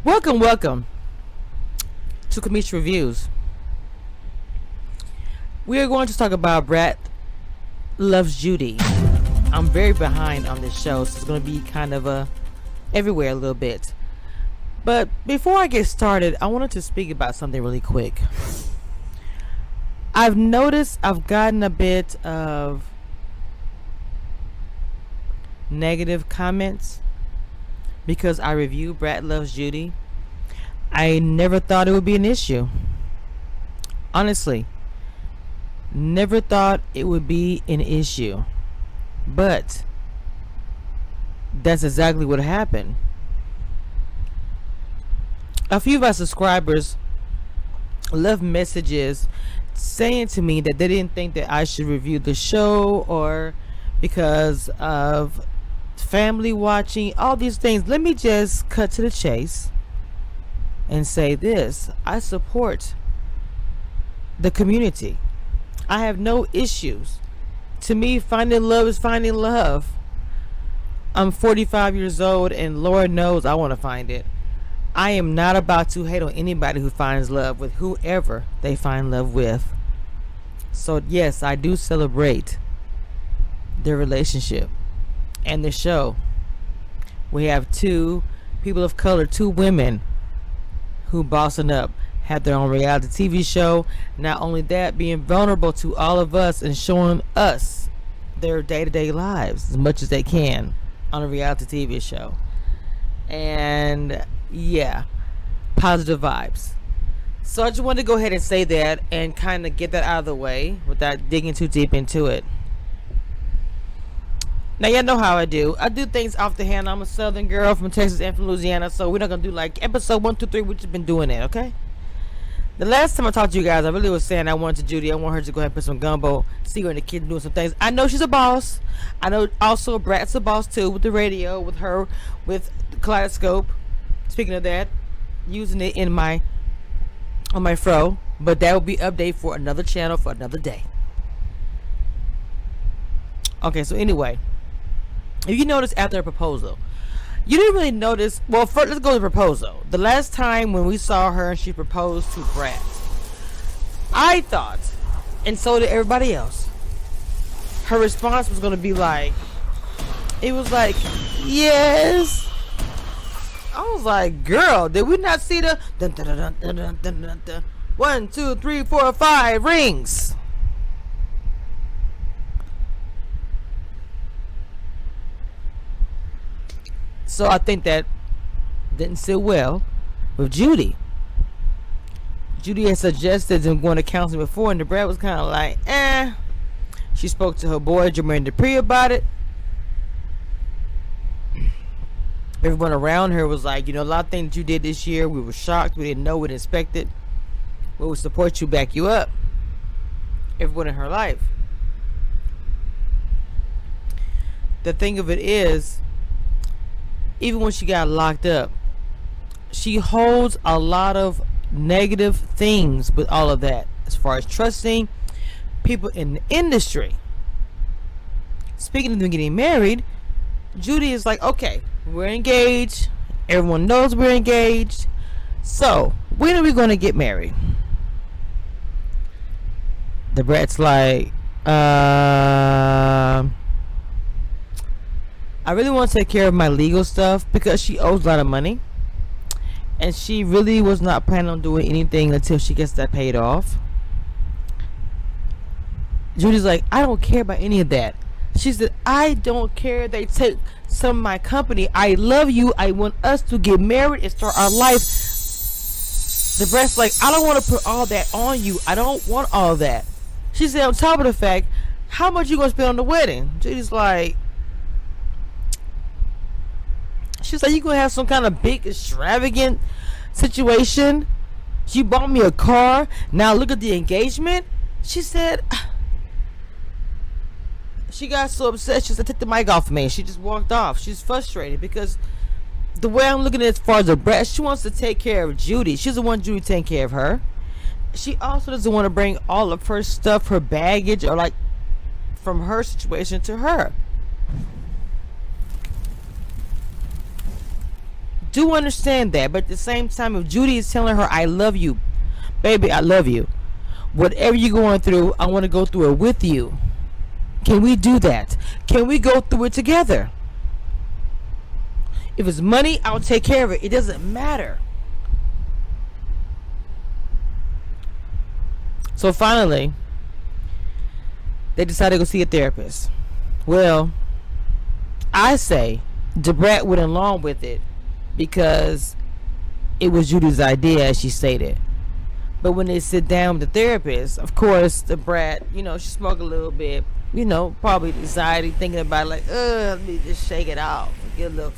Welcome to Kamish Reviews. We are going to talk about Brat Loves Judy. I'm very behind on this show, so it's going to be kind of everywhere a little bit. But before I get started, I wanted to speak about something really quick. I've noticed I've gotten a bit of negative comments because I review Brat Loves Judy. I never thought it would be an issue. Honestly, never thought it would be an issue. But that's exactly what happened. A few of our subscribers left messages saying to me that they didn't think that I should review the show, or because of family watching, all these things. Let me just cut to the chase and say this: I support the community. I have no issues. To me, finding love is finding love. I'm 45 years old, and Lord knows I want to find it. I am not about to hate on anybody who finds love with whoever they find love with. So yes, I do celebrate their relationship and the show. We have two people of color, two women who bossing up, have their own reality TV show. Not only that, being vulnerable to all of us and showing us their day-to-day lives as much as they can on a reality TV show. And yeah, positive vibes. So I just wanted to go ahead and say that and kind of get that out of the way without digging too deep into it. Now, y'all know how I do. I do things off the hand. I'm a southern girl from Texas and from Louisiana, so we're not going to do like episode 1, 2, 3. We've just been doing that, okay? The last time I talked to you guys, I really was saying I wanted Judy. I want her to go ahead and put some gumbo, see her and the kids doing some things. I know she's a boss. I know also Brat's a boss too, with the radio, with her, with the kaleidoscope. Speaking of that, using it in on my fro. But that will be update for another channel for another day. Okay, so anyway, if you notice after a proposal, you didn't really notice. Well, first, let's go to the proposal. The last time when we saw her and she proposed to Brat, I thought, and so did everybody else, her response was going to be like, it was like, yes. I was like, girl, did we not see the dun, dun, dun, dun, dun, dun, dun, dun, dun. 1, 2, 3, 4, 5 rings? So I think that didn't sit well with Judy. Judy had suggested them going to counseling before, and the Brat was kind of like, eh. She spoke to her boy, Jermaine Dupri, about it. Everyone around her was like, a lot of things you did this year, we were shocked, we didn't know, we didn't expect it. We would support you, back you up. Everyone in her life. The thing of it is, even when she got locked up, she holds a lot of negative things with all of that, as far as trusting people in the industry. Speaking of them getting married, Judy is like, okay, we're engaged, everyone knows we're engaged, so when are we going to get married? The Brat's like, I really want to take care of my legal stuff because she owes a lot of money, and she really was not planning on doing anything until she gets that paid off. Judy's like, I don't care about any of that. She said, I don't care they take some of my company. I love you. I want us to get married and start our life. The Brat's like, I don't want to put all that on you. I don't want all that. She said, on top of the fact, how much you gonna spend on the wedding? Judy's like, she's like, you gonna have some kind of big extravagant situation? You bought me a car, now look at the engagement. She said, she got so upset, she said, take the mic off me. She just walked off. She's frustrated because the way I'm looking at it, as far as the Brat, she wants to take care of Judy. She doesn't want Judy taking care of her. She also doesn't want to bring all of her stuff, her baggage, or like from her situation to her. do understand that, but at the same time, if Judy is telling her, I love you, baby, I love you, whatever you're going through, I want to go through it with you. Can we do that? Can we go through it together? If it's money, I'll take care of it. It doesn't matter. So finally, they decided to go see a therapist. Well, I say Brat went along with it because it was Judy's idea, as she stated. But when they sit down with the therapist, of course, the Brat, she smoked a little bit, probably anxiety, thinking about it, like, let me just shake it off. Get a little.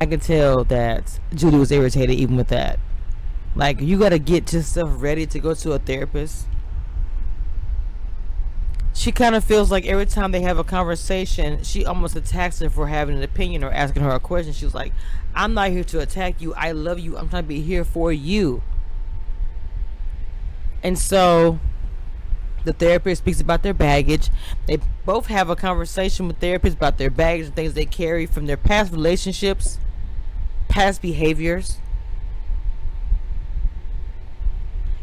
I can tell that Judy was irritated even with that. Like, you gotta get yourself ready to go to a therapist. She kind of feels like every time they have a conversation, she almost attacks her for having an opinion or asking her a question. She was like, I'm not here to attack you. I love you. I'm trying to be here for you. And so the therapist speaks about their baggage. They both have a conversation with therapists about their baggage and things they carry from their past relationships, past behaviors.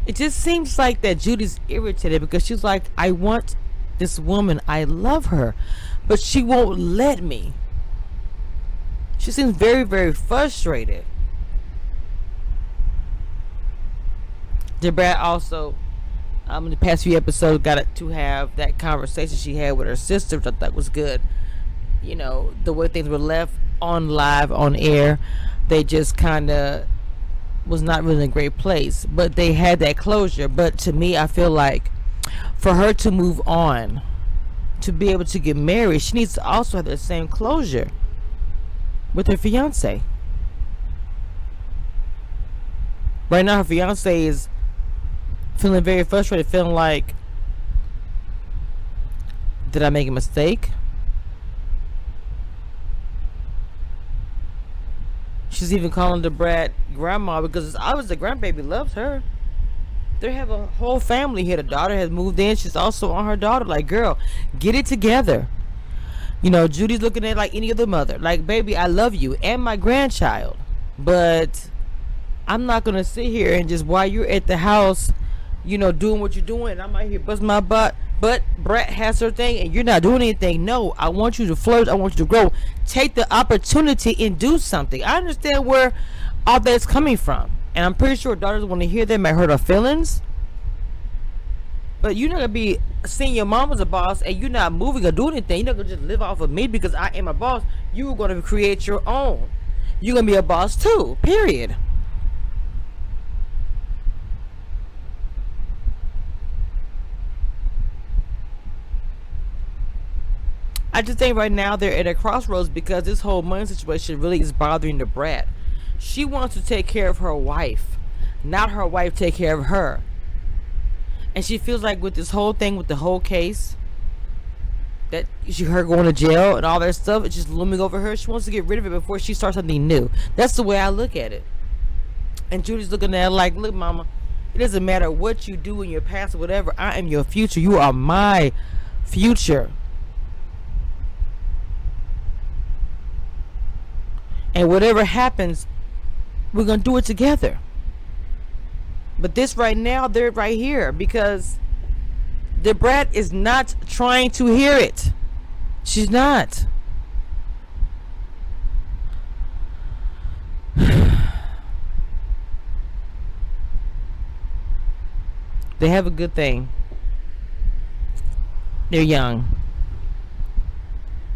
It just seems like that Judy's irritated because she's like, I want this woman, I love her, but she won't let me. She seems very, very frustrated. Brat also, in the past few episodes, got to have that conversation she had with her sister, which I thought was good. The way things were left on live, on air, they just kind of was not really in a great place, but they had that closure. But to me, I feel like for her to move on, to be able to get married, she needs to also have the same closure with her fiance. Right now, her fiance is feeling very frustrated, feeling like, did I make a mistake? She's even calling the Brat grandma because it's obvious the grandbaby loves her. They have a whole family here. The daughter has moved in. She's also on her daughter. Like, girl, get it together. Judy's looking at like any other mother. Like, baby, I love you and my grandchild, but I'm not going to sit here and just while you're at the house, doing what you're doing, and I'm out here busting my butt. But Brat has her thing and you're not doing anything. No, I want you to flirt. I want you to grow. Take the opportunity and do something. I understand where all that's coming from. And I'm pretty sure daughters want to hear that. Might hurt her feelings. But you're not going to be seeing your mom as a boss and you're not moving or doing anything. You're not going to just live off of me because I am a boss. You're going to create your own. You're going to be a boss too. Period. I just think right now they're at a crossroads because this whole money situation really is bothering the Brat. She wants to take care of her wife, not her wife take care of her. And she feels like with this whole thing, with the whole case, that her going to jail and all that stuff, it's just looming over her. She wants to get rid of it before she starts something new. That's the way I look at it. And Judy's looking at her like, look, mama, it doesn't matter what you do in your past or whatever. I am your future. You are my future. And whatever happens, we're going to do it together. But this right now, they're right here because the Brat is not trying to hear it. She's not. They have a good thing. They're young.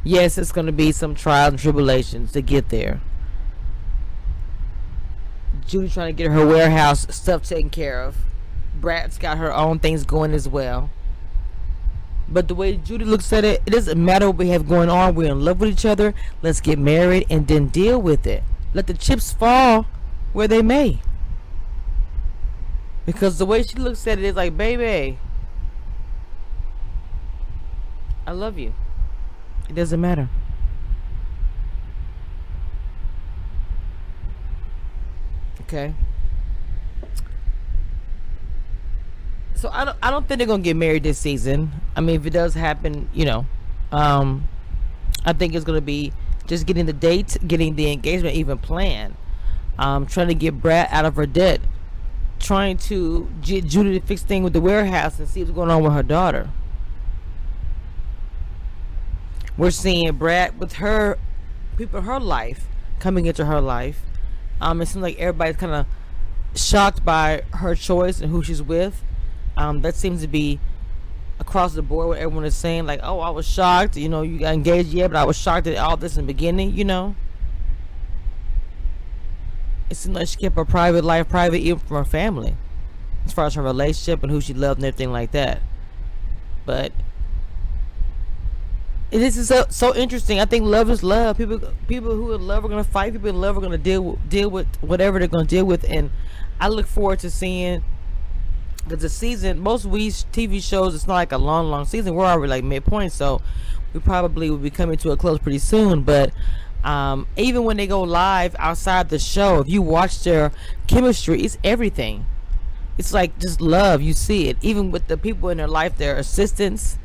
Yes, it's going to be some trials and tribulations to get there. Judy trying to get her warehouse stuff taken care of. Brat's got her own things going as well. But the way Judy looks at it, it doesn't matter what we have going on. We're in love with each other. Let's get married and then deal with it. Let the chips fall where they may. Because the way she looks at it is like, baby, I love you. It doesn't matter. Okay. So I don't think they're gonna get married this season. I mean, if it does happen, I think it's gonna be just getting the date, getting the engagement even planned, trying to get Brat out of her debt, trying to get Judy to fix things with the warehouse and see what's going on with her daughter. We're seeing Brat with her people in her life coming into her life. It seems like everybody's kind of shocked by her choice and who she's with. That seems to be across the board what everyone is saying, like, oh, I was shocked, you got engaged, yeah, but I was shocked at all this in the beginning. It seems like she kept her private life private even from her family, as far as her relationship and who she loved and everything like that. But this is so interesting. I think love is love. People who in love are gonna fight. People in love are gonna deal with whatever they're gonna deal with, and I look forward to seeing. Because the season, most of these TV shows, it's not like a long season. We're already like midpoint, so we probably will be coming to a close pretty soon. But even when they go live outside the show, if you watch their chemistry, it's everything. It's like just love. You see it even with the people in their life, their assistants.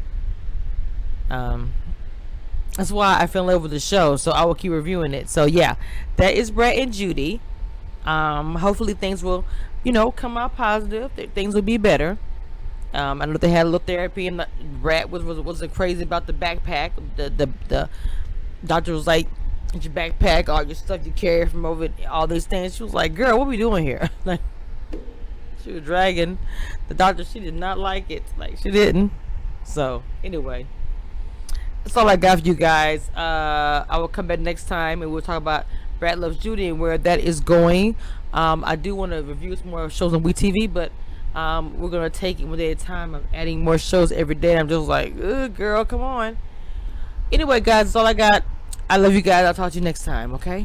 That's why I fell in love with the show. So I will keep reviewing it. So yeah, that is Brat and Judy. Hopefully things will, come out positive. Things will be better. I know they had a little therapy, and the Brat was crazy about the backpack. The doctor was like, "It's your backpack, all your stuff you carry from over, all these things." She was like, "Girl, what are we doing here?" Like, she was dragging the doctor. She did not like it. Like, she didn't. So anyway, that's all I got for you guys. I will come back next time and we'll talk about Brat Loves Judy and where that is going. I do want to review some more shows on WeTV, but we're gonna take it one day at a time. I'm adding more shows every day. I'm just like, ugh, girl, come on. Anyway, guys, that's all I got. I love you guys. I'll talk to you next time. Okay.